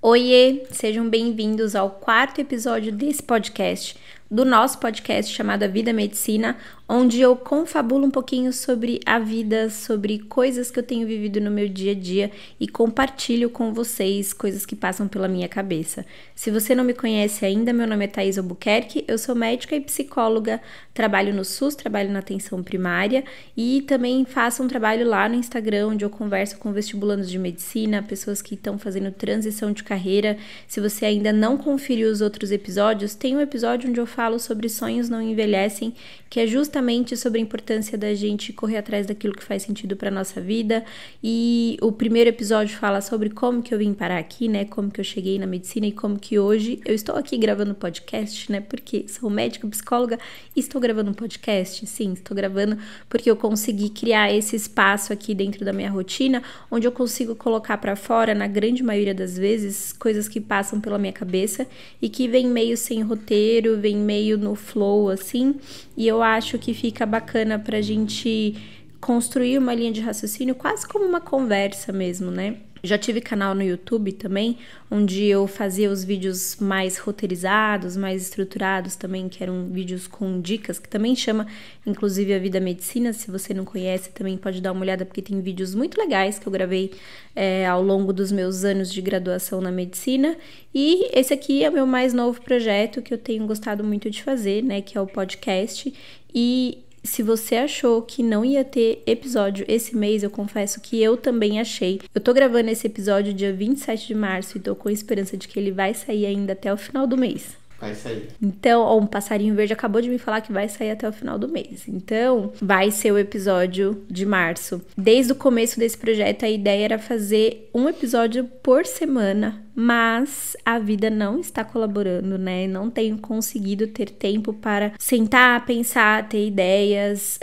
Oiê, sejam bem-vindos ao 4º episódio desse podcast, do nosso podcast chamado A Vida Medicina, onde eu confabulo um pouquinho sobre a vida, sobre coisas que eu tenho vivido no meu dia a dia e compartilho com vocês coisas que passam pela minha cabeça. Se você não me conhece ainda, meu nome é Thaís Albuquerque, eu sou médica e psicóloga, trabalho no SUS, trabalho na atenção primária e também faço um trabalho lá no Instagram, onde eu converso com vestibulandos de medicina, pessoas que estão fazendo transição de carreira. Se você ainda não conferiu os outros episódios, tem um episódio onde eu falo sobre sonhos não envelhecem, que é justamente sobre a importância da gente correr atrás daquilo que faz sentido para nossa vida. E o primeiro episódio fala sobre como que eu vim parar aqui, né? Como que eu cheguei na medicina e como que hoje eu estou aqui gravando podcast, né? Porque sou médica, psicóloga e estou gravando um podcast. Sim, estou gravando porque eu consegui criar esse espaço aqui dentro da minha rotina, onde eu consigo colocar para fora, na grande maioria das vezes, coisas que passam pela minha cabeça e que vem meio sem roteiro, vem meio no flow, assim. E eu acho que fica bacana pra gente construir uma linha de raciocínio quase como uma conversa mesmo, né? Já tive canal no YouTube também, onde eu fazia os vídeos mais roteirizados, mais estruturados também, que eram vídeos com dicas, que também chama, inclusive, A Vida Medicina. Se você não conhece, também pode dar uma olhada, porque tem vídeos muito legais que eu gravei ao longo dos meus anos de graduação na medicina. E esse aqui é o meu mais novo projeto, que eu tenho gostado muito de fazer, né, que é o podcast. E se você achou que não ia ter episódio esse mês, eu confesso que eu também achei. Eu tô gravando esse episódio dia 27 de março e tô com esperança de que ele vai sair ainda até o final do mês. Vai sair. Então, um passarinho verde acabou de me falar que vai sair até o final do mês. Então, vai ser o episódio de março. Desde o começo desse projeto, a ideia era fazer um episódio por semana, mas a vida não está colaborando, né? Não tenho conseguido ter tempo para sentar, pensar, ter ideias,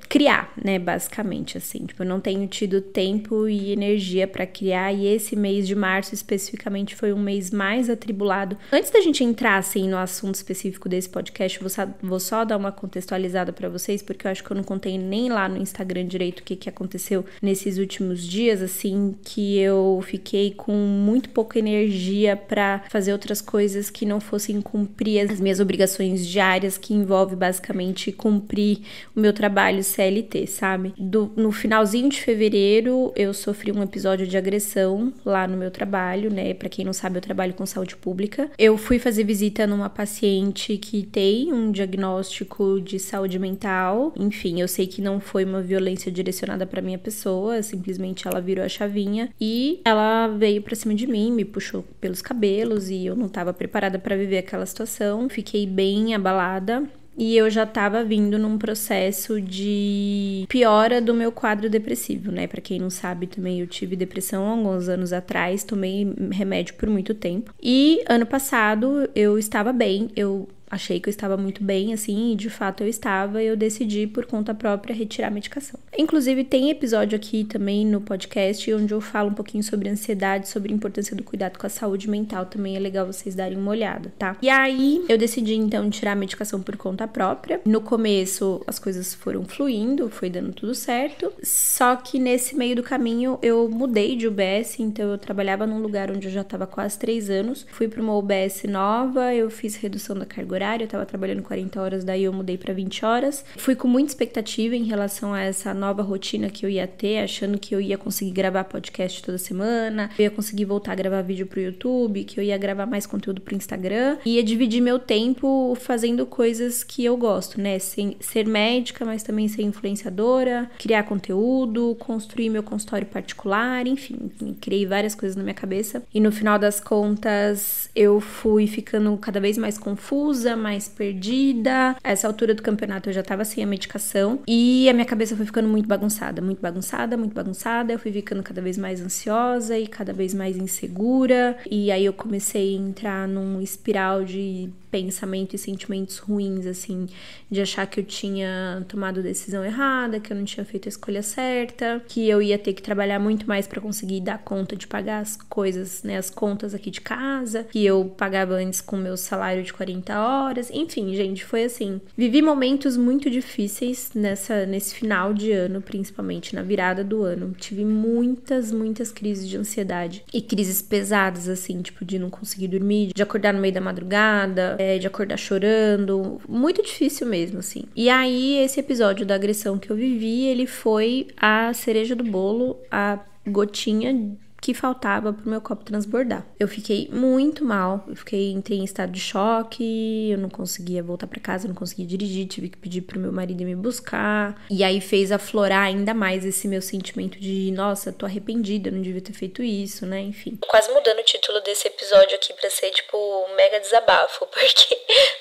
criar, né? Basicamente, assim. Tipo, eu não tenho tido tempo e energia para criar, e esse mês de março, especificamente, foi um mês mais atribulado. Antes da gente entrar, assim, no assunto específico desse podcast, vou só dar uma contextualizada para vocês, porque eu acho que eu não contei nem lá no Instagram direito o que aconteceu nesses últimos dias, assim, que eu fiquei com muito pouca energia para fazer outras coisas que não fossem cumprir as minhas obrigações diárias, que envolve basicamente cumprir o meu trabalho CLT, sabe? No finalzinho de fevereiro, eu sofri um episódio de agressão lá no meu trabalho, né? Para quem não sabe, eu trabalho com saúde pública. Eu fui fazer visita numa paciente que tem um diagnóstico de saúde mental. Enfim, eu sei que não foi uma violência direcionada para minha pessoa, simplesmente ela virou a chavinha e ela veio para cima de mim, me puxou pelos cabelos e eu não estava preparada para viver aquela situação. Fiquei bem abalada. E eu já tava vindo num processo de piora do meu quadro depressivo, né? Pra quem não sabe também, eu tive depressão há alguns anos atrás, tomei remédio por muito tempo. E ano passado eu estava bem, eu achei que eu estava muito bem, assim, e de fato eu estava, e eu decidi por conta própria retirar a medicação. Inclusive tem episódio aqui também no podcast onde eu falo um pouquinho sobre ansiedade, sobre a importância do cuidado com a saúde mental, também é legal vocês darem uma olhada, tá? E aí eu decidi então tirar a medicação por conta própria. No começo as coisas foram fluindo, foi dando tudo certo, só que nesse meio do caminho eu mudei de UBS, então eu trabalhava num lugar onde eu já estava quase 3 anos, fui para uma UBS nova, eu fiz redução da carga horária, eu tava trabalhando 40 horas, daí eu mudei para 20 horas. Fui com muita expectativa em relação a essa nova rotina que eu ia ter, achando que eu ia conseguir gravar podcast toda semana, eu ia conseguir voltar a gravar vídeo pro YouTube, que eu ia gravar mais conteúdo pro Instagram, ia dividir meu tempo fazendo coisas que eu gosto, né? Ser médica, mas também ser influenciadora, criar conteúdo, construir meu consultório particular, enfim, criei várias coisas na minha cabeça. E no final das contas, eu fui ficando cada vez mais confusa, mais perdida. A essa altura do campeonato eu já tava sem a medicação e a minha cabeça foi ficando muito bagunçada, muito bagunçada, muito bagunçada. Eu fui ficando cada vez mais ansiosa e cada vez mais insegura. E aí eu comecei a entrar num espiral de pensamento e sentimentos ruins, assim, de achar que eu tinha tomado a decisão errada, que eu não tinha feito a escolha certa, que eu ia ter que trabalhar muito mais para conseguir dar conta de pagar as coisas, né, as contas aqui de casa, que eu pagava antes com meu salário de 40 horas. horas. Enfim, gente, foi assim. Vivi momentos muito difíceis nesse final de ano, principalmente na virada do ano. Tive muitas crises de ansiedade e crises pesadas, assim, tipo, de não conseguir dormir, de acordar no meio da madrugada, de acordar chorando. Muito difícil mesmo, assim. E aí, esse episódio da agressão que eu vivi, ele foi a cereja do bolo, a gotinha que faltava pro meu copo transbordar. Eu fiquei muito mal, entrei em estado de choque, eu não conseguia voltar pra casa, não conseguia dirigir, tive que pedir pro meu marido ir me buscar. E aí fez aflorar ainda mais esse meu sentimento de, nossa, tô arrependida, eu não devia ter feito isso, né? Enfim. Quase mudando o título desse episódio aqui pra ser, tipo, um mega desabafo, porque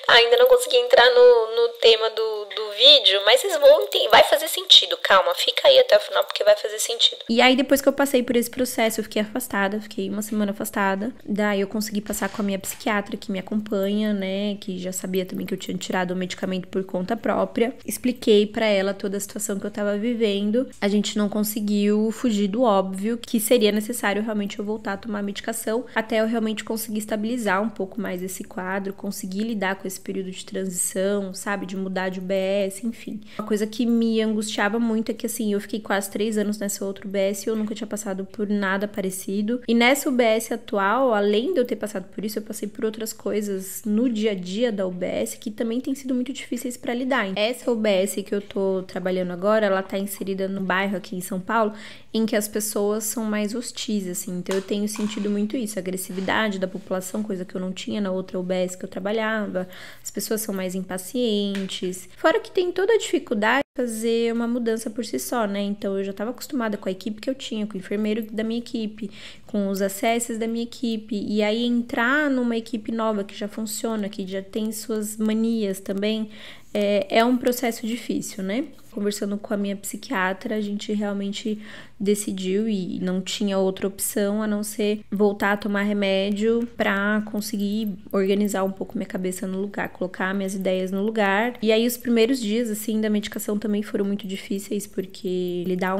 ainda não consegui entrar no tema do vídeo, mas vocês vão entender, vai fazer sentido, calma, fica aí até o final porque vai fazer sentido. E aí depois que eu passei por esse processo, eu fiquei uma semana afastada. Daí eu consegui passar com a minha psiquiatra que me acompanha, né, que já sabia também que eu tinha tirado o medicamento por conta própria. Expliquei pra ela toda a situação que eu tava vivendo. A gente não conseguiu fugir do óbvio que seria necessário realmente eu voltar a tomar a medicação até eu realmente conseguir estabilizar um pouco mais esse quadro, conseguir lidar com esse período de transição, sabe, de mudar de UBS, enfim. Uma coisa que me angustiava muito é que, assim, eu fiquei quase 3 anos nessa outra UBS e eu nunca tinha passado por nada parecido. E nessa UBS atual, além de eu ter passado por isso, eu passei por outras coisas no dia a dia da UBS que também tem sido muito difíceis pra lidar. Essa UBS que eu tô trabalhando agora, ela tá inserida no bairro aqui em São Paulo, em que as pessoas são mais hostis, assim. Então eu tenho sentido muito isso, a agressividade da população, coisa que eu não tinha na outra UBS que eu trabalhava. As pessoas são mais impacientes. Fora que tem toda a dificuldade de fazer uma mudança por si só, né? Então eu já estava acostumada com a equipe que eu tinha, com o enfermeiro da minha equipe, com os acessos da minha equipe. E aí entrar numa equipe nova que já funciona, que já tem suas manias também, é um processo difícil, né? Conversando com a minha psiquiatra, a gente realmente decidiu e não tinha outra opção a não ser voltar a tomar remédio pra conseguir organizar um pouco minha cabeça no lugar, colocar minhas ideias no lugar. E aí os primeiros dias, assim, da medicação também foram muito difíceis, porque lidar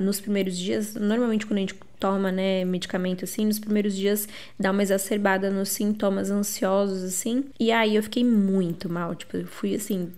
nos primeiros dias, normalmente quando a gente toma, né, medicamento, assim, nos primeiros dias dá uma exacerbada nos sintomas ansiosos, assim. E aí eu fiquei muito mal, tipo, eu fui, assim,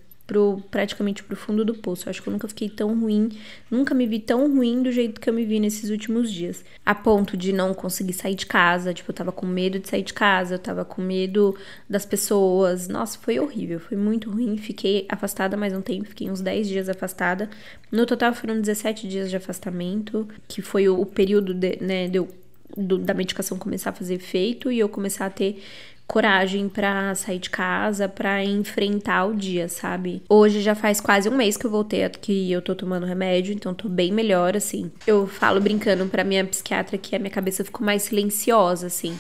praticamente pro fundo do poço. Eu acho que eu nunca fiquei tão ruim, nunca me vi tão ruim do jeito que eu me vi nesses últimos dias. A ponto de não conseguir sair de casa, tipo, eu tava com medo de sair de casa, eu tava com medo das pessoas. Nossa, foi horrível, foi muito ruim. Fiquei afastada mais um tempo, fiquei uns 10 dias afastada. No total foram 17 dias de afastamento, que foi o período da medicação começar a fazer efeito e eu começar a ter coragem pra sair de casa, pra enfrentar o dia, sabe? Hoje já faz quase um mês que eu voltei, que eu tô tomando remédio, então tô bem melhor, assim. Eu falo brincando pra minha psiquiatra que a minha cabeça ficou mais silenciosa, assim.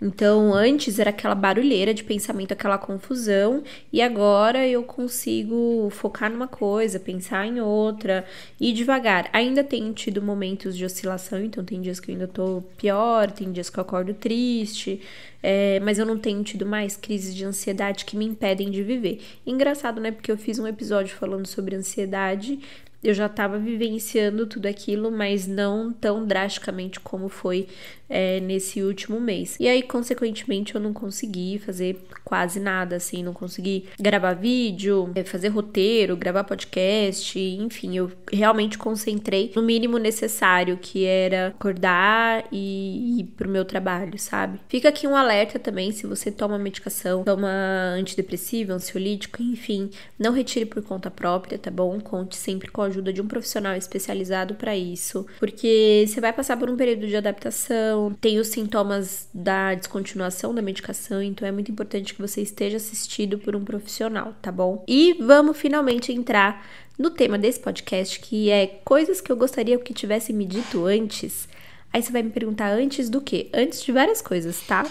Então, antes era aquela barulheira de pensamento, aquela confusão, e agora eu consigo focar numa coisa, pensar em outra, e devagar. Ainda tenho tido momentos de oscilação, então tem dias que eu ainda tô pior, tem dias que eu acordo triste, mas eu não tenho tido mais crises de ansiedade que me impedem de viver. Engraçado, né? Porque eu fiz um episódio falando sobre ansiedade, eu já tava vivenciando tudo aquilo, mas não tão drasticamente como foi nesse último mês. E aí, consequentemente, eu não consegui fazer quase nada, assim, não consegui gravar vídeo, fazer roteiro, gravar podcast, enfim, eu realmente concentrei no mínimo necessário, que era acordar e ir pro meu trabalho, sabe? Fica aqui um alerta também, se você toma medicação, toma antidepressivo, ansiolítico, enfim, não retire por conta própria, tá bom? Conte sempre com a ajuda de um profissional especializado para isso, porque você vai passar por um período de adaptação, tem os sintomas da descontinuação da medicação, então é muito importante que você esteja assistido por um profissional, tá bom? E vamos finalmente entrar no tema desse podcast, que é coisas que eu gostaria que tivessem me dito antes. Aí você vai me perguntar antes do quê? Antes de várias coisas, tá?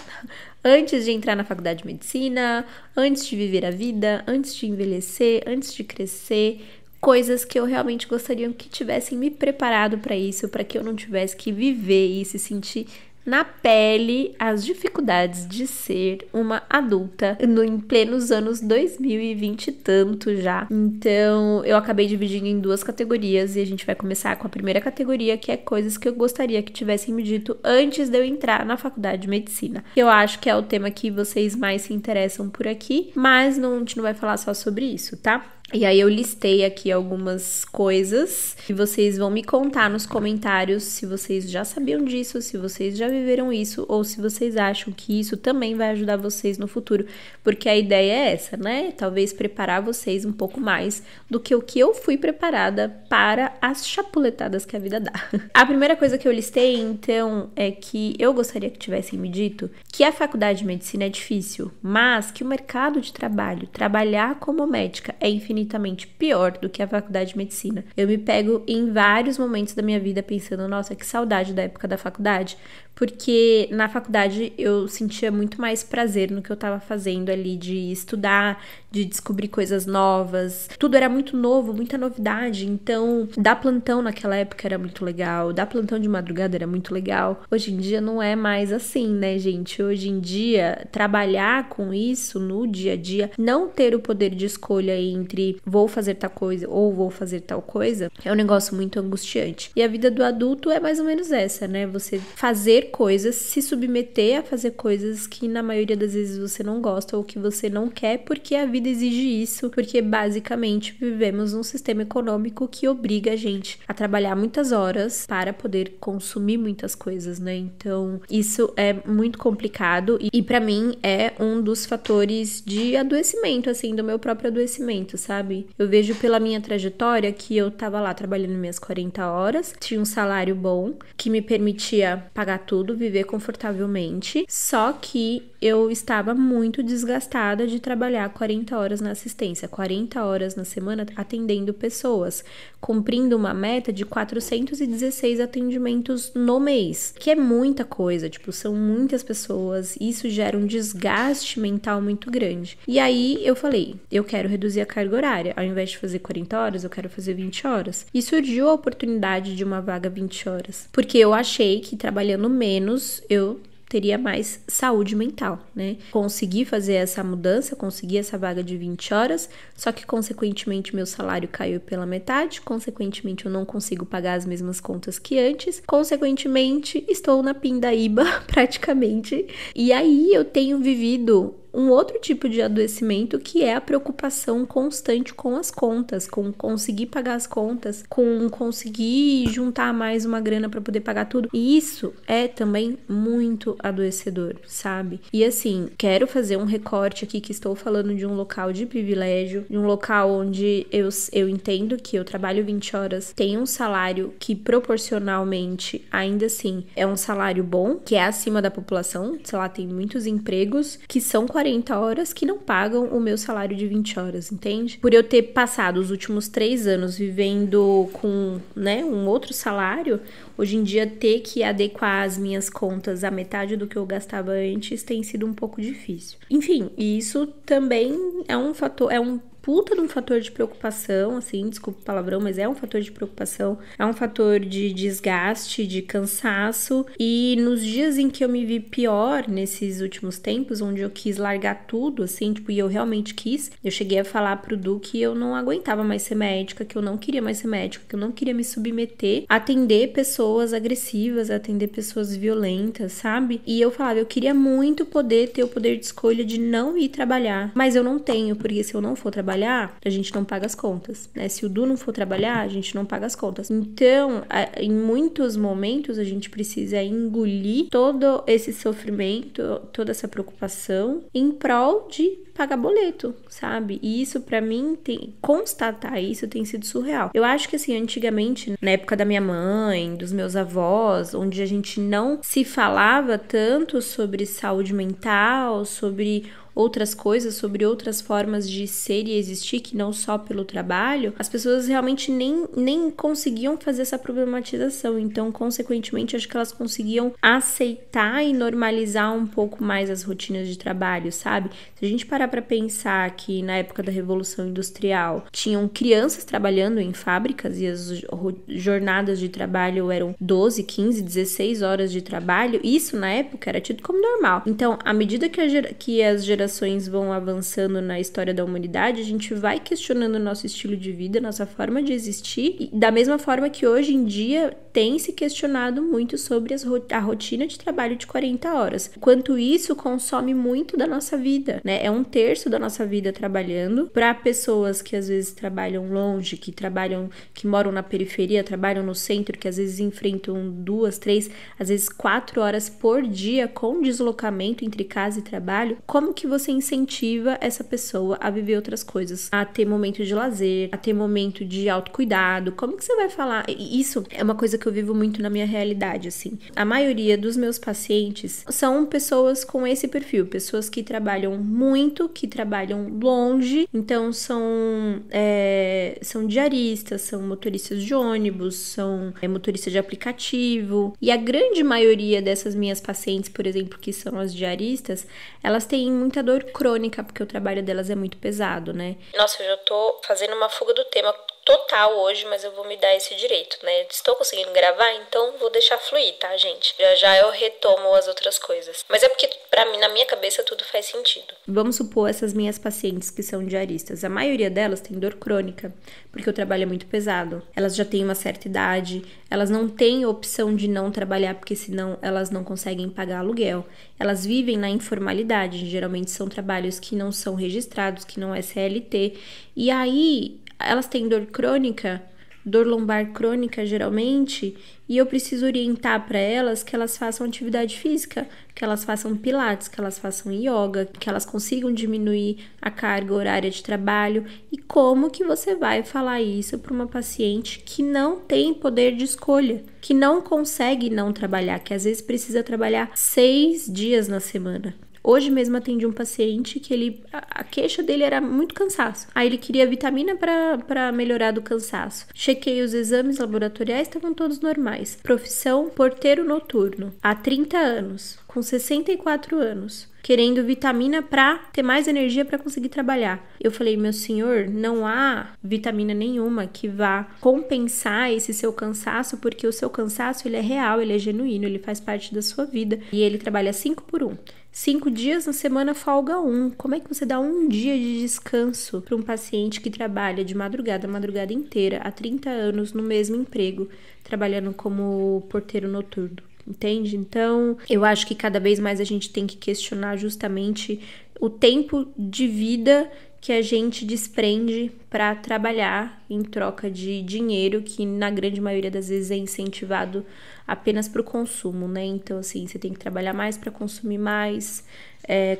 Antes de entrar na faculdade de medicina, antes de viver a vida, antes de envelhecer, antes de crescer, coisas que eu realmente gostaria que tivessem me preparado para isso, para que eu não tivesse que viver e se sentir na pele as dificuldades de ser uma adulta em plenos anos 2020 e tanto já. Então, eu acabei dividindo em 2 categorias e a gente vai começar com a primeira categoria, que é coisas que eu gostaria que tivessem me dito antes de eu entrar na faculdade de medicina. Eu acho que é o tema que vocês mais se interessam por aqui, mas a gente não vai falar só sobre isso, tá? E aí eu listei aqui algumas coisas e vocês vão me contar nos comentários se vocês já sabiam disso, se vocês já viveram isso ou se vocês acham que isso também vai ajudar vocês no futuro, porque a ideia é essa, né? Talvez preparar vocês um pouco mais do que o que eu fui preparada para as chapuletadas que a vida dá. A primeira coisa que eu listei, então, é que eu gostaria que tivessem me dito que a faculdade de medicina é difícil, mas que o mercado de trabalho, trabalhar como médica é infinitamente pior do que a faculdade de medicina. Eu me pego em vários momentos da minha vida pensando, nossa, que saudade da época da faculdade, porque na faculdade eu sentia muito mais prazer no que eu estava fazendo ali, de estudar, de descobrir coisas novas. Tudo era muito novo, muita novidade, então dar plantão naquela época era muito legal, dar plantão de madrugada era muito legal. Hoje em dia não é mais assim, né, gente? Hoje em dia, trabalhar com isso no dia a dia, não ter o poder de escolha entre vou fazer tal coisa ou vou fazer tal coisa, é um negócio muito angustiante. E a vida do adulto é mais ou menos essa, né? Você fazer coisas, se submeter a fazer coisas que na maioria das vezes você não gosta ou que você não quer, porque a vida exige isso, porque basicamente vivemos num sistema econômico que obriga a gente a trabalhar muitas horas para poder consumir muitas coisas, né? Então, isso é muito complicado e para mim é um dos fatores de adoecimento, assim, do meu próprio adoecimento, sabe? Eu vejo pela minha trajetória que eu tava lá trabalhando minhas 40 horas, tinha um salário bom, que me permitia pagar tudo, viver confortavelmente, só que eu estava muito desgastada de trabalhar 40 horas na assistência, 40 horas na semana atendendo pessoas, cumprindo uma meta de 416 atendimentos no mês, que é muita coisa, tipo, são muitas pessoas, isso gera um desgaste mental muito grande. E aí eu falei, eu quero reduzir a carga horária, ao invés de fazer 40 horas, eu quero fazer 20 horas. E surgiu a oportunidade de uma vaga 20 horas, porque eu achei que trabalhando menos, eu teria mais saúde mental, né? Consegui fazer essa mudança, consegui essa vaga de 20 horas, só que consequentemente meu salário caiu pela metade, consequentemente eu não consigo pagar as mesmas contas que antes, consequentemente estou na pindaíba praticamente, e aí eu tenho vivido um outro tipo de adoecimento, que é a preocupação constante com as contas, com conseguir pagar as contas, com conseguir juntar mais uma grana para poder pagar tudo. E isso é também muito adoecedor, sabe? E assim, quero fazer um recorte aqui que estou falando de um local de privilégio, de um local onde eu entendo que eu trabalho 20 horas, tenho um salário que proporcionalmente, ainda assim, é um salário bom, que é acima da população, sei lá, tem muitos empregos que são 40 horas que não pagam o meu salário de 20 horas, entende? Por eu ter passado os últimos 3 anos vivendo com, né, um outro salário, hoje em dia ter que adequar as minhas contas à metade do que eu gastava antes tem sido um pouco difícil. Enfim, isso também é um fator, é um puta de um fator de preocupação, assim, desculpa o palavrão, mas é um fator de preocupação, é um fator de desgaste, de cansaço, e nos dias em que eu me vi pior, nesses últimos tempos, onde eu quis largar tudo, assim, tipo, e eu realmente quis, eu cheguei a falar pro Du que eu não aguentava mais ser médica, que eu não queria mais ser médica, que eu não queria me submeter a atender pessoas agressivas, a atender pessoas violentas, sabe? E eu falava, eu queria muito poder ter o poder de escolha de não ir trabalhar, mas eu não tenho, porque se eu não for trabalhar, a gente não paga as contas, né? Se o Du não for trabalhar, a gente não paga as contas. Então, em muitos momentos, a gente precisa engolir todo esse sofrimento, toda essa preocupação em prol de pagar boleto, sabe? E isso, pra mim, constatar isso tem sido surreal. Eu acho que, assim, antigamente, na época da minha mãe, dos meus avós, onde a gente não se falava tanto sobre saúde mental, sobre outras coisas, sobre outras formas de ser e existir, que não só pelo trabalho, as pessoas realmente nem conseguiam fazer essa problematização. Então, consequentemente, acho que elas conseguiam aceitar e normalizar um pouco mais as rotinas de trabalho, sabe? Se a gente parar para pensar que na época da Revolução Industrial tinham crianças trabalhando em fábricas e as jornadas de trabalho eram 12, 15, 16 horas de trabalho, isso na época era tido como normal. Então, à medida que as gerações vão avançando na história da humanidade, a gente vai questionando o nosso estilo de vida, nossa forma de existir, e da mesma forma que hoje em dia tem se questionado muito sobre a rotina de trabalho de 40 horas. Quanto isso consome muito da nossa vida, né? É 1/3 da nossa vida trabalhando para pessoas que às vezes trabalham longe, que moram na periferia, trabalham no centro, que às vezes enfrentam 2, 3, às vezes 4 horas por dia com deslocamento entre casa e trabalho. Como que você incentiva essa pessoa a viver outras coisas, a ter momento de lazer, a ter momento de autocuidado? Como que você vai falar? Isso é uma coisa que eu vivo muito na minha realidade, assim. A maioria dos meus pacientes são pessoas com esse perfil, pessoas que trabalham muito, que trabalham longe, então são diaristas, são motoristas de ônibus, são motoristas de aplicativo, e a grande maioria dessas minhas pacientes, por exemplo, que são as diaristas, elas têm muita dor crônica, porque o trabalho delas é muito pesado, né? Nossa, eu já tô fazendo uma fuga do tema total hoje, mas eu vou me dar esse direito, né? Estou conseguindo gravar, então vou deixar fluir, tá, gente? Já eu retomo as outras coisas. Mas é porque, pra mim, na minha cabeça, tudo faz sentido. Vamos supor essas minhas pacientes que são diaristas. A maioria delas tem dor crônica, porque o trabalho é muito pesado. Elas já têm uma certa idade, elas não têm opção de não trabalhar, porque senão elas não conseguem pagar aluguel. Elas vivem na informalidade, geralmente são trabalhos que não são registrados, que não é CLT. E aí, elas têm dor crônica, dor lombar crônica geralmente, e eu preciso orientar para elas que elas façam atividade física, que elas façam pilates, que elas façam yoga, que elas consigam diminuir a carga horária de trabalho. E como que você vai falar isso para uma paciente que não tem poder de escolha, que não consegue não trabalhar, que às vezes precisa trabalhar 6 dias na semana? Hoje mesmo atendi um paciente que a queixa dele era muito cansaço. Aí ele queria vitamina para melhorar do cansaço. Chequei os exames laboratoriais, estavam todos normais. Profissão, porteiro noturno. Há 30 anos, com 64 anos. Querendo vitamina para ter mais energia para conseguir trabalhar. Eu falei, meu senhor, não há vitamina nenhuma que vá compensar esse seu cansaço, porque o seu cansaço, ele é real, ele é genuíno, ele faz parte da sua vida. E ele trabalha 5 por 1. 5 dias na semana, folga 1. Como é que você dá 1 dia de descanso para um paciente que trabalha de madrugada, a madrugada inteira, há 30 anos no mesmo emprego, trabalhando como porteiro noturno? Entende? Então, eu acho que cada vez mais a gente tem que questionar justamente o tempo de vida que a gente desprende para trabalhar em troca de dinheiro, que na grande maioria das vezes é incentivado apenas para o consumo, né? Então, assim, você tem que trabalhar mais para consumir mais,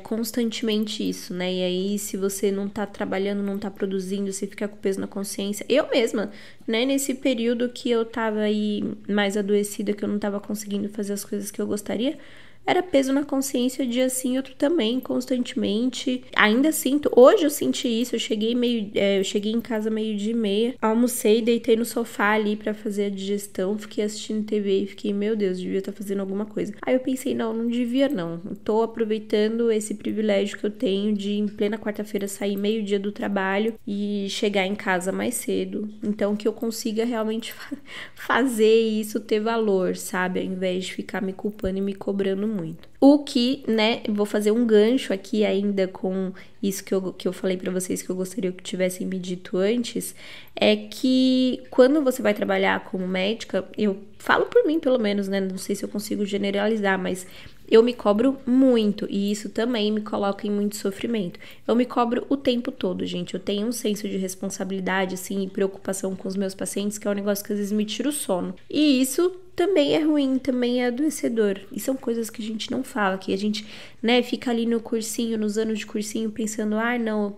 constantemente isso, né? E aí, se você não tá trabalhando, não tá produzindo, você fica com peso na consciência. Eu mesma, né? Nesse período que eu tava aí mais adoecida, que eu não tava conseguindo fazer as coisas que eu gostaria, era peso na consciência, dia sim, outro também, constantemente. Ainda sinto, hoje eu senti isso, eu cheguei em casa 12:30, almocei, deitei no sofá ali pra fazer a digestão, fiquei assistindo TV e fiquei, meu Deus, devia estar fazendo alguma coisa. Aí eu pensei, não devia não, tô aproveitando esse privilégio que eu tenho de em plena quarta-feira sair 12:00 do trabalho e chegar em casa mais cedo, então que eu consiga realmente fazer isso ter valor, sabe, ao invés de ficar me culpando e me cobrando muito. O que, né, vou fazer um gancho aqui ainda com isso que eu falei pra vocês que eu gostaria que tivessem me dito antes, é que quando você vai trabalhar como médica, eu falo por mim pelo menos, né, não sei se eu consigo generalizar, mas eu me cobro muito e isso também me coloca em muito sofrimento. Eu me cobro o tempo todo, gente. Eu tenho um senso de responsabilidade, assim, e preocupação com os meus pacientes, que é um negócio que às vezes me tira o sono. E isso também é ruim, também é adoecedor. E são coisas que a gente não fala, que a gente, né, fica ali no cursinho, nos anos de cursinho, pensando, não, eu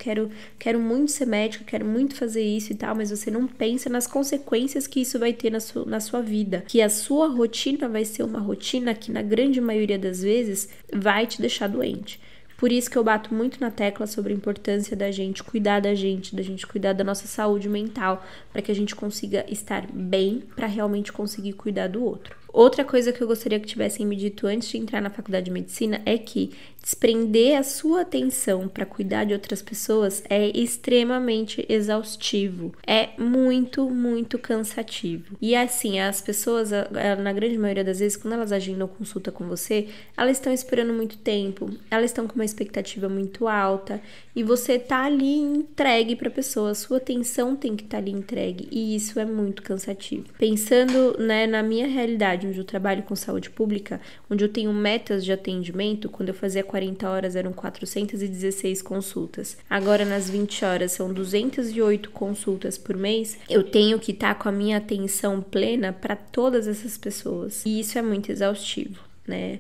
quero muito ser médica, quero muito fazer isso e tal, mas você não pensa nas consequências que isso vai ter na sua vida. Que a sua rotina vai ser uma rotina que, na grande maioria das vezes, vai te deixar doente. Por isso que eu bato muito na tecla sobre a importância da gente cuidar da gente cuidar da nossa saúde mental, para que a gente consiga estar bem, para realmente conseguir cuidar do outro. Outra coisa que eu gostaria que tivessem me dito antes de entrar na faculdade de medicina é que desprender a sua atenção para cuidar de outras pessoas é extremamente exaustivo. É muito, muito cansativo. E assim, as pessoas, na grande maioria das vezes, quando elas agendam consulta com você, elas estão esperando muito tempo, elas estão com uma expectativa muito alta e você tá ali entregue para a pessoa, a sua atenção tem que estar ali entregue e isso é muito cansativo. Pensando, né, na minha realidade, onde eu trabalho com saúde pública, onde eu tenho metas de atendimento, quando eu fazia 40 horas eram 416 consultas. Agora nas 20 horas são 208 consultas por mês. Eu tenho que estar com a minha atenção plena para todas essas pessoas. E isso é muito exaustivo, né?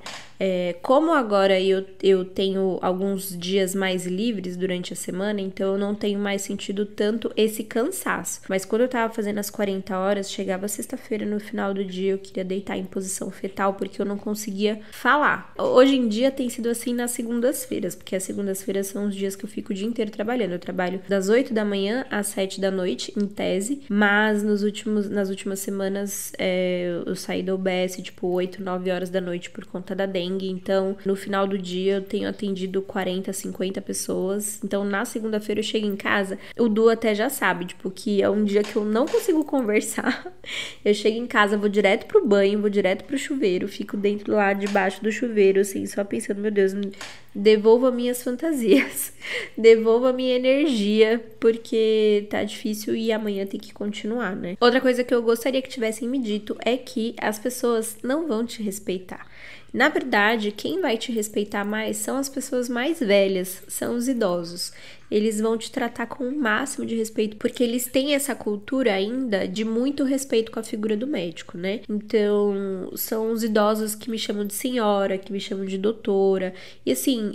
Como agora eu tenho alguns dias mais livres durante a semana, então eu não tenho mais sentido tanto esse cansaço. Mas quando eu tava fazendo as 40 horas, chegava sexta-feira no final do dia, eu queria deitar em posição fetal porque eu não conseguia falar. Hoje em dia tem sido assim nas segundas-feiras, porque as segundas-feiras são os dias que eu fico o dia inteiro trabalhando. Eu trabalho das 8 da manhã às 7 da noite, em tese, mas nas últimas semanas eu saí da UBS tipo 8, 9 horas da noite por conta da dengue. Então, no final do dia, eu tenho atendido 40, 50 pessoas. Então, na segunda-feira, eu chego em casa. O Du até já sabe, tipo, que é um dia que eu não consigo conversar. Eu chego em casa, vou direto pro banho, vou direto pro chuveiro. Fico dentro lá, debaixo do chuveiro, assim, só pensando, meu Deus, devolva minhas fantasias. Devolva minha energia, porque tá difícil e amanhã tem que continuar, né? Outra coisa que eu gostaria que tivessem me dito é que as pessoas não vão te respeitar. Na verdade, quem vai te respeitar mais são as pessoas mais velhas, são os idosos. Eles vão te tratar com o máximo de respeito, porque eles têm essa cultura ainda de muito respeito com a figura do médico, né? Então, são os idosos que me chamam de senhora, que me chamam de doutora. E assim,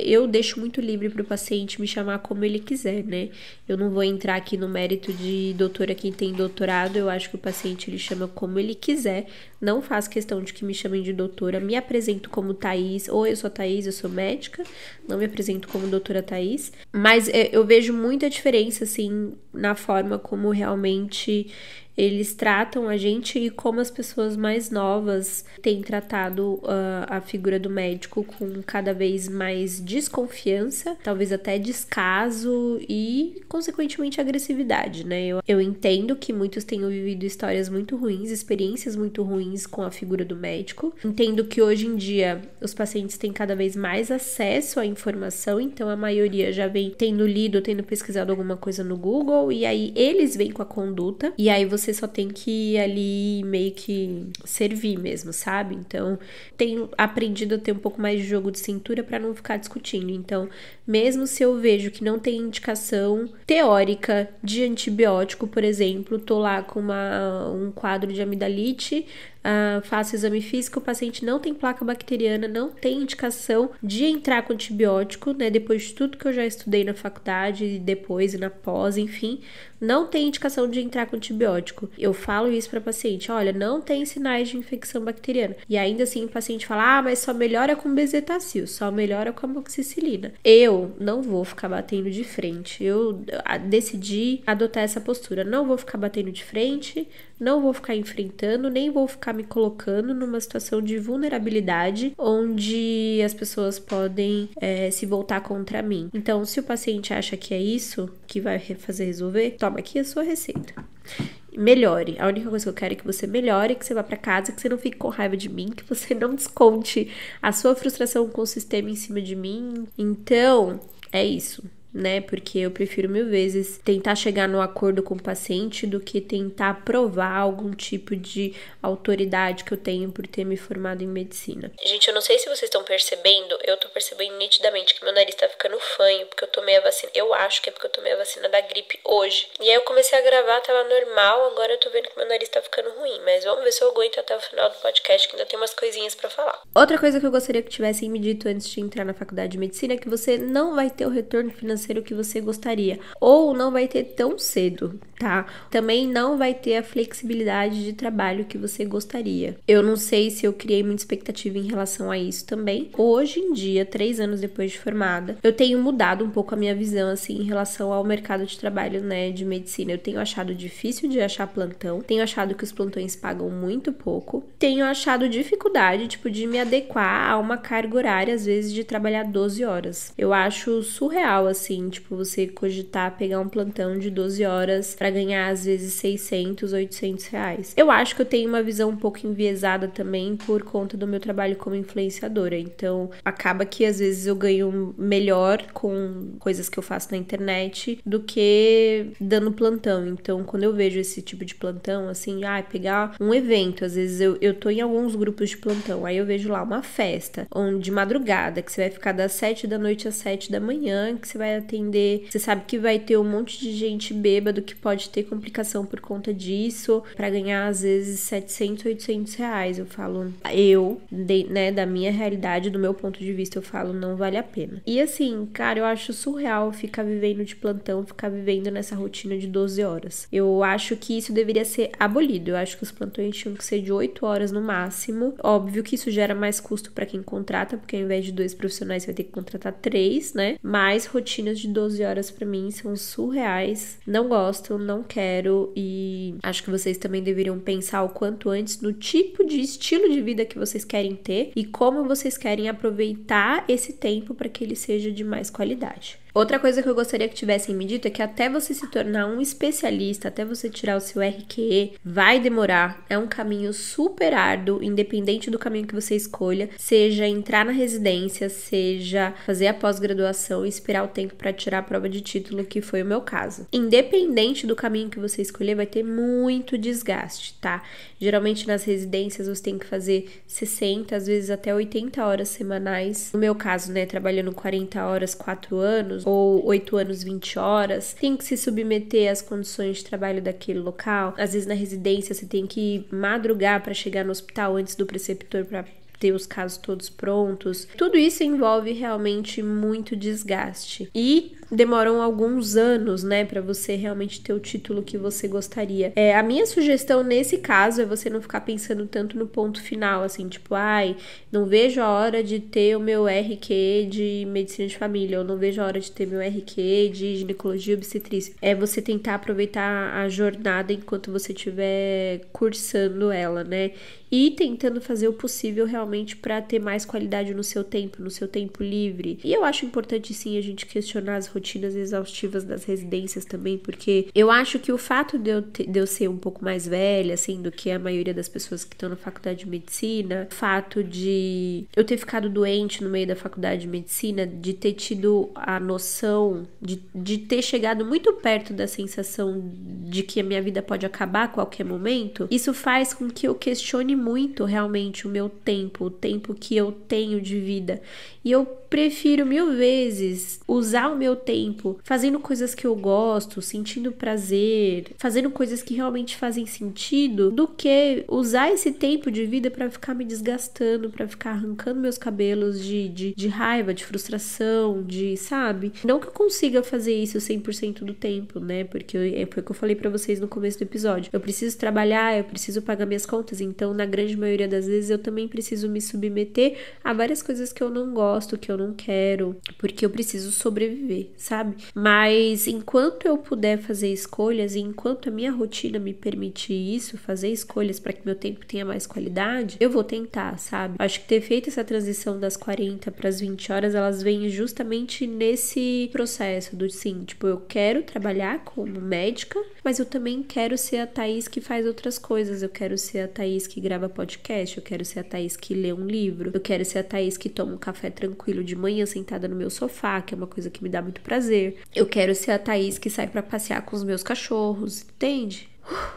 eu deixo muito livre para o paciente me chamar como ele quiser, né? Eu não vou entrar aqui no mérito de doutora quem tem doutorado, eu acho que o paciente ele chama como ele quiser. Não faço questão de que me chamem de doutora, me apresento como Thaís, ou eu sou Thaís, eu sou médica, não me apresento como doutora Thaís, mas eu vejo muita diferença, assim, na forma como realmente eles tratam a gente e como as pessoas mais novas têm tratado a figura do médico com cada vez mais desconfiança, talvez até descaso e, consequentemente, agressividade, né? Eu entendo que muitos tenham vivido histórias muito ruins, experiências muito ruins com a figura do médico. Entendo que hoje em dia os pacientes têm cada vez mais acesso à informação, então a maioria já vem tendo lido, tendo pesquisado alguma coisa no Google e aí eles vêm com a conduta e aí você só tem que ir ali meio que servir mesmo, sabe? Então, tenho aprendido a ter um pouco mais de jogo de cintura para não ficar discutindo. Então, mesmo se eu vejo que não tem indicação teórica de antibiótico, por exemplo, tô lá com um quadro de amidalite, faço exame físico, o paciente não tem placa bacteriana, não tem indicação de entrar com antibiótico, né? Depois de tudo que eu já estudei na faculdade, depois e na pós, enfim, não tem indicação de entrar com antibiótico. Eu falo isso para paciente, olha, não tem sinais de infecção bacteriana. E ainda assim o paciente fala, mas só melhora com bezetacil, só melhora com amoxicilina. Eu não vou ficar batendo de frente. Eu decidi adotar essa postura. Não vou ficar batendo de frente, não vou ficar enfrentando, nem vou ficar me colocando numa situação de vulnerabilidade onde as pessoas podem se voltar contra mim. Então, se o paciente acha que é isso que vai fazer resolver, toma aqui a sua receita. Melhore. A única coisa que eu quero é que você melhore, que você vá pra casa, que você não fique com raiva de mim, que você não desconte a sua frustração com o sistema em cima de mim. Então, é isso, né? Porque eu prefiro 1000 vezes tentar chegar no acordo com o paciente do que tentar provar algum tipo de autoridade que eu tenho por ter me formado em medicina. Gente, eu não sei se vocês estão percebendo, eu tô percebendo nitidamente que meu nariz tá ficando fanho, porque eu tomei a vacina, eu acho que é porque eu tomei a vacina da gripe hoje. E aí eu comecei a gravar, tava normal, agora eu tô vendo que meu nariz tá ficando ruim, mas vamos ver se eu aguento até o final do podcast, que ainda tem umas coisinhas pra falar. Outra coisa que eu gostaria que tivessem me dito antes de entrar na faculdade de medicina é que você não vai ter o retorno financeiro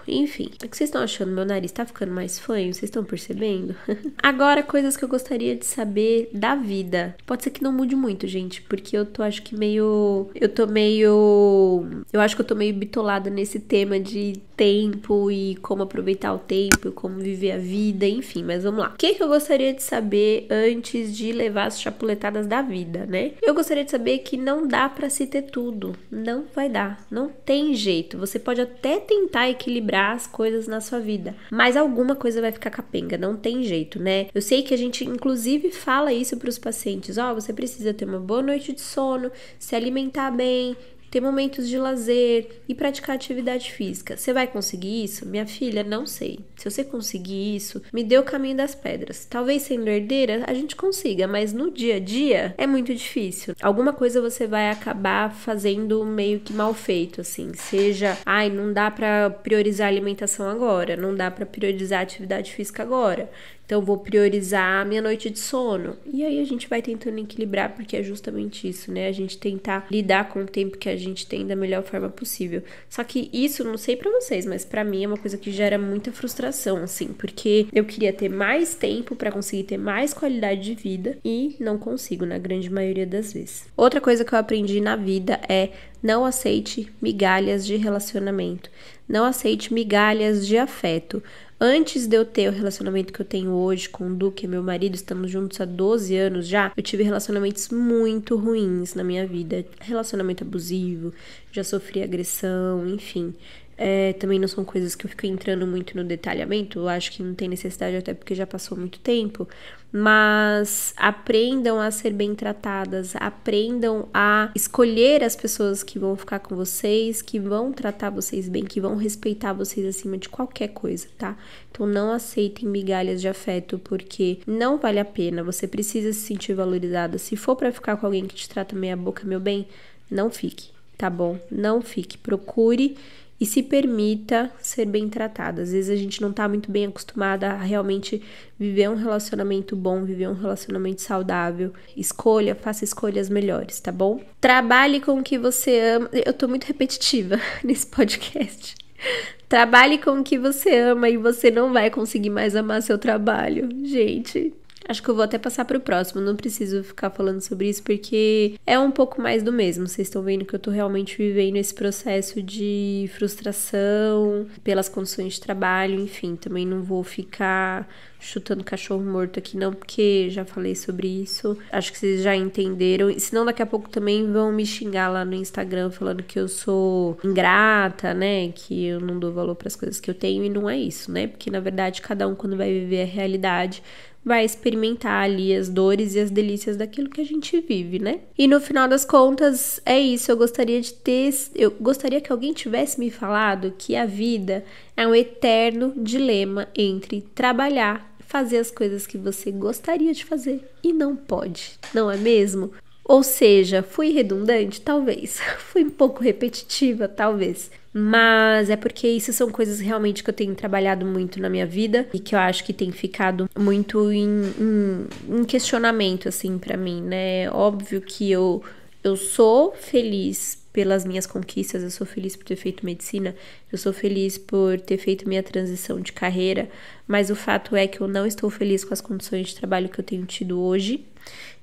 Enfim, o que vocês estão achando? Meu nariz tá ficando mais fanho? Vocês estão percebendo? Agora, coisas que eu gostaria de saber da vida. Pode ser que não mude muito, gente, porque eu acho que eu acho que eu tô meio bitolada nesse tema de tempo e como aproveitar o tempo, como viver a vida, enfim, mas vamos lá. O que eu gostaria de saber antes de levar as chapuletadas da vida, né? Eu gostaria de saber que não dá pra se ter tudo. Não vai dar. Não tem jeito. Você pode até tentar equilibrar as coisas na sua vida, mas alguma coisa vai ficar capenga. Não tem jeito, né? Eu sei que a gente, inclusive, fala isso pros pacientes. Você precisa ter uma boa noite de sono, se alimentar bem, ter momentos de lazer e praticar atividade física. Você vai conseguir isso? Minha filha, não sei. Se você conseguir isso, me dê o caminho das pedras. Talvez sendo herdeira a gente consiga, mas no dia a dia é muito difícil. Alguma coisa você vai acabar fazendo meio que mal feito, assim. Seja, não dá pra priorizar a alimentação agora, não dá pra priorizar a atividade física agora. Então, vou priorizar a minha noite de sono. E aí, a gente vai tentando equilibrar, porque é justamente isso, né? A gente tentar lidar com o tempo que a gente tem da melhor forma possível. Só que isso, não sei pra vocês, mas pra mim é uma coisa que gera muita frustração, assim. Porque eu queria ter mais tempo pra conseguir ter mais qualidade de vida e não consigo, na grande maioria das vezes. Outra coisa que eu aprendi na vida é: não aceite migalhas de relacionamento. Não aceite migalhas de afeto. Antes de eu ter o relacionamento que eu tenho hoje com o Du, que é meu marido, estamos juntos há 12 anos já, eu tive relacionamentos muito ruins na minha vida. Relacionamento abusivo, já sofri agressão, enfim. Também não são coisas que eu fico entrando muito no detalhamento, eu acho que não tem necessidade, até porque já passou muito tempo, mas aprendam a ser bem tratadas, aprendam a escolher as pessoas que vão ficar com vocês, que vão tratar vocês bem, que vão respeitar vocês acima de qualquer coisa, tá? Então não aceitem migalhas de afeto, porque não vale a pena, você precisa se sentir valorizada. Se for pra ficar com alguém que te trata meia boca, meu bem, não fique, tá bom? Não fique, procure e se permita ser bem tratada. Às vezes a gente não tá muito bem acostumada a realmente viver um relacionamento bom, viver um relacionamento saudável. Faça escolhas melhores, tá bom? Trabalhe com o que você ama. Eu tô muito repetitiva nesse podcast. Trabalhe com o que você ama e você não vai conseguir mais amar seu trabalho. Gente, acho que eu vou até passar pro próximo, não preciso ficar falando sobre isso, porque é um pouco mais do mesmo. Vocês estão vendo que eu tô realmente vivendo esse processo de frustração pelas condições de trabalho, enfim, também não vou ficar chutando cachorro morto aqui não, porque já falei sobre isso. Acho que vocês já entenderam. E senão daqui a pouco também vão me xingar lá no Instagram falando que eu sou ingrata, né? Que eu não dou valor para as coisas que eu tenho, e não é isso, né? Porque na verdade cada um, quando vai viver a realidade, vai experimentar ali as dores e as delícias daquilo que a gente vive, né? E no final das contas, é isso. Eu gostaria que alguém tivesse me falado que a vida é um eterno dilema entre trabalhar, fazer as coisas que você gostaria de fazer e não pode, não é mesmo? Ou seja, fui redundante? Talvez. Fui um pouco repetitiva? Talvez. Mas é porque isso são coisas realmente que eu tenho trabalhado muito na minha vida e que eu acho que tem ficado muito em questionamento, assim, pra mim, né? Óbvio que eu sou feliz pelas minhas conquistas, eu sou feliz por ter feito medicina, eu sou feliz por ter feito minha transição de carreira, mas o fato é que eu não estou feliz com as condições de trabalho que eu tenho tido hoje.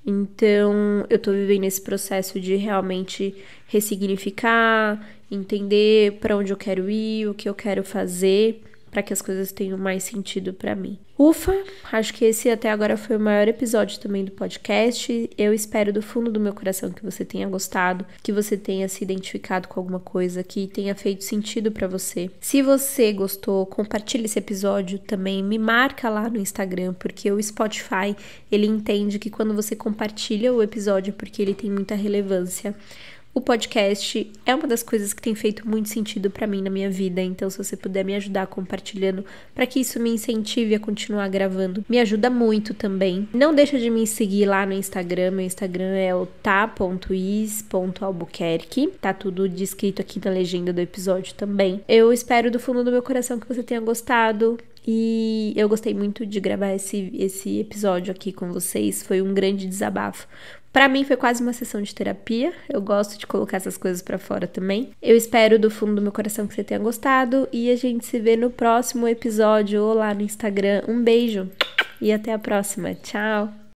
Então, eu tô vivendo esse processo de realmente ressignificar, entender para onde eu quero ir, o que eu quero fazer, para que as coisas tenham mais sentido para mim. Ufa, acho que esse até agora foi o maior episódio também do podcast. Eu espero do fundo do meu coração que você tenha gostado, que você tenha se identificado com alguma coisa, que tenha feito sentido para você. Se você gostou, compartilhe esse episódio também, me marca lá no Instagram, porque o Spotify, ele entende que quando você compartilha o episódio, porque ele tem muita relevância. O podcast é uma das coisas que tem feito muito sentido pra mim na minha vida, então se você puder me ajudar compartilhando para que isso me incentive a continuar gravando, me ajuda muito também. Não deixa de me seguir lá no Instagram, meu Instagram é o ta.is.albuquerque, tá tudo descrito aqui na legenda do episódio também. Eu espero do fundo do meu coração que você tenha gostado E eu gostei muito de gravar esse episódio aqui com vocês. Foi um grande desabafo. Pra mim foi quase uma sessão de terapia. Eu gosto de colocar essas coisas pra fora também. Eu espero do fundo do meu coração que você tenha gostado. E a gente se vê no próximo episódio ou lá no Instagram. Um beijo e até a próxima. Tchau!